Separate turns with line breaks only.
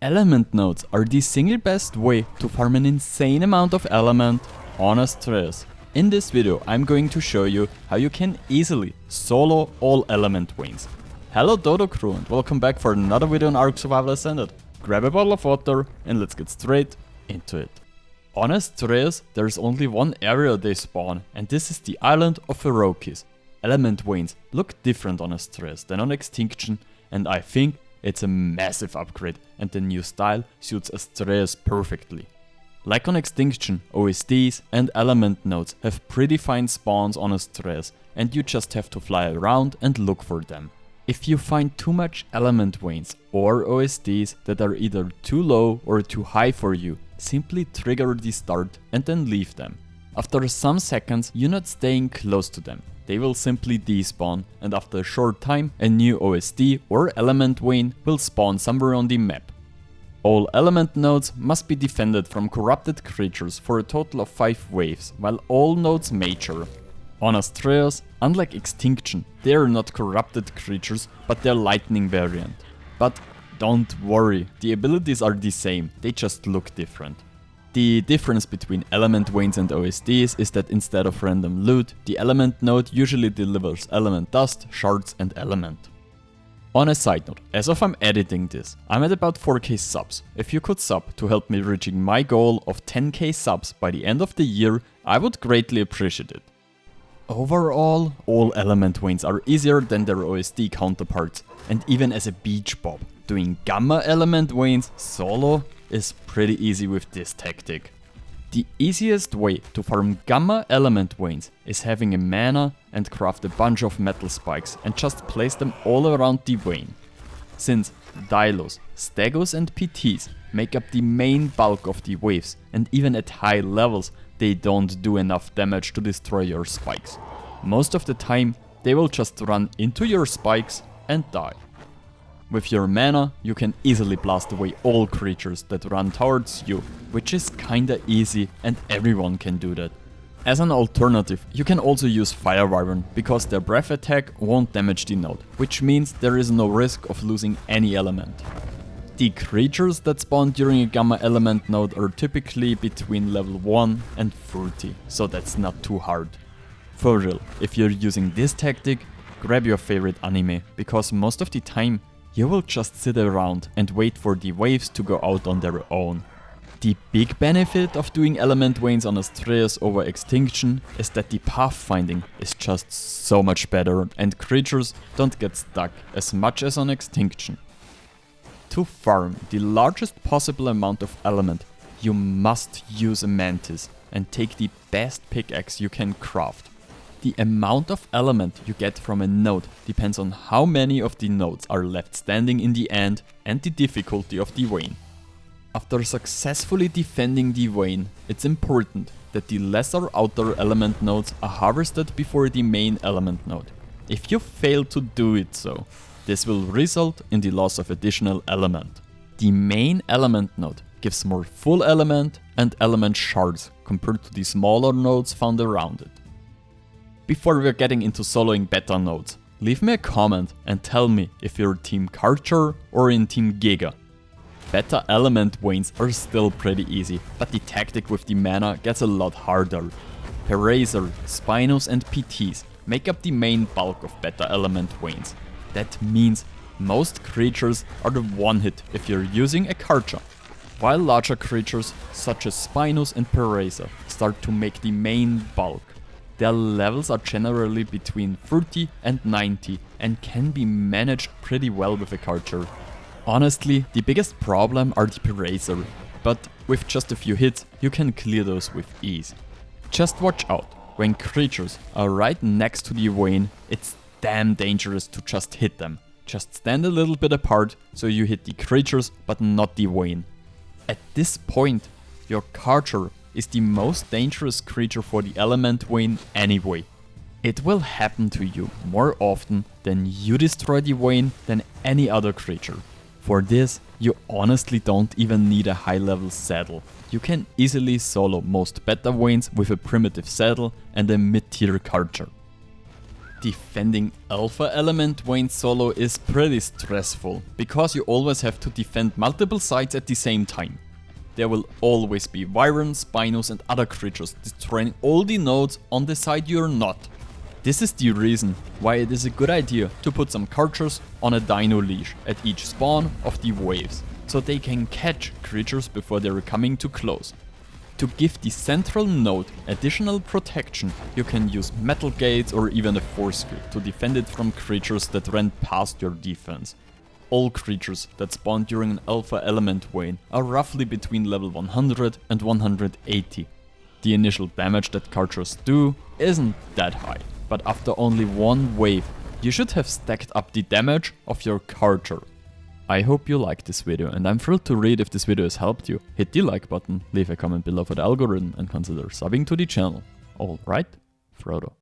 Element nodes are the single best way to farm an insane amount of element on Astraeos. In this video I'm going to show you how you can easily solo all element veins. Hello Dodo crew and welcome back for another video on ARK Ascended. Grab a bottle of water and let's get straight into it. On Astraeos there's only one area they spawn, and this is the island of Aarokis. Element veins look different on Astraeos than on Extinction, and I think it's a massive upgrade, and the new style suits Astraeos perfectly. Like on Extinction, OSDs and element nodes have predefined spawns on Astraeos, and you just have to fly around and look for them. If you find too much element veins or OSDs that are either too low or too high for you, simply trigger the start and then leave them. After some seconds you're not staying close to them. They will simply despawn, and after a short time a new OSD or element vein will spawn somewhere on the map. All element nodes must be defended from corrupted creatures for a total of 5 waves, while all nodes mature. On Astraeos, unlike Extinction, they are not corrupted creatures, but they're lightning variant. But don't worry, the abilities are the same, they just look different. The difference between element veins and OSDs is that instead of random loot, the element node usually delivers element dust, shards and element. On a side note, as of I'm editing this, I'm at about 4k subs. If you could sub to help me reaching my goal of 10k subs by the end of the year, I would greatly appreciate it. Overall, all element veins are easier than their OSD counterparts, and even as a beach bob, doing gamma element veins solo is pretty easy with this tactic. The easiest way to farm gamma element veins is having a mana and craft a bunch of metal spikes and just place them all around the vein. Since Dilos, Stegos and PTs make up the main bulk of the waves, and even at high levels they don't do enough damage to destroy your spikes. Most of the time they will just run into your spikes and die. With your mana, you can easily blast away all creatures that run towards you, which is kinda easy and everyone can do that. As an alternative, you can also use Fire Wyvern, because their breath attack won't damage the node, which means there is no risk of losing any element. The creatures that spawn during a gamma element node are typically between level 1 and 30, so that's not too hard. For real, if you're using this tactic, grab your favorite anime, because most of the time you will just sit around and wait for the waves to go out on their own. The big benefit of doing element veins on Astraeos over Extinction is that the pathfinding is just so much better and creatures don't get stuck as much as on Extinction. To farm the largest possible amount of element, you must use a Mantis and take the best pickaxe you can craft. The amount of element you get from a node depends on how many of the nodes are left standing in the end and the difficulty of the vein. After successfully defending the vein, it's important that the lesser outer element nodes are harvested before the main element node. If you fail to do it so, this will result in the loss of additional element. The main element node gives more full element and element shards compared to the smaller nodes found around it. Before we're getting into soloing beta nodes, leave me a comment and tell me if you're team Carchas or in team Giga. Beta element veins are still pretty easy, but the tactic with the mana gets a lot harder. Parazer, Spinos and PTs make up the main bulk of beta element veins. That means most creatures are the one hit if you're using a Carcha, while larger creatures such as Spinos and Parazer start to make the main bulk. Their levels are generally between 30 and 90 and can be managed pretty well with a Carcha. Honestly, the biggest problem are the Parazer, but with just a few hits you can clear those with ease. Just watch out, when creatures are right next to the vein, it's damn dangerous to just hit them. Just stand a little bit apart so you hit the creatures but not the vein. At this point, your Carcha is the most dangerous creature for the element vein anyway. It will happen to you more often than you destroy the vein than any other creature. For this, you honestly don't even need a high level saddle. You can easily solo most beta veins with a primitive saddle and a mid-tier Carcha. Defending Alpha Element Vayne solo is pretty stressful, because you always have to defend multiple sides at the same time. There will always be Vyrons, Spinos and other creatures destroying all the nodes on the side you're not. This is the reason why it is a good idea to put some Carchas on a dino leash at each spawn of the waves, so they can catch creatures before they're coming too close. To give the central node additional protection, you can use Metal Gates or even a Force Field to defend it from creatures that ran past your defense. All creatures that spawn during an Alpha Element Vayne are roughly between level 100 and 180. The initial damage that Carchas do isn't that high, but after only one wave, you should have stacked up the damage of your Carcher. I hope you liked this video, and I'm thrilled to read if this video has helped you. Hit the like button, leave a comment below for the algorithm and consider subbing to the channel. Alright, Frodo.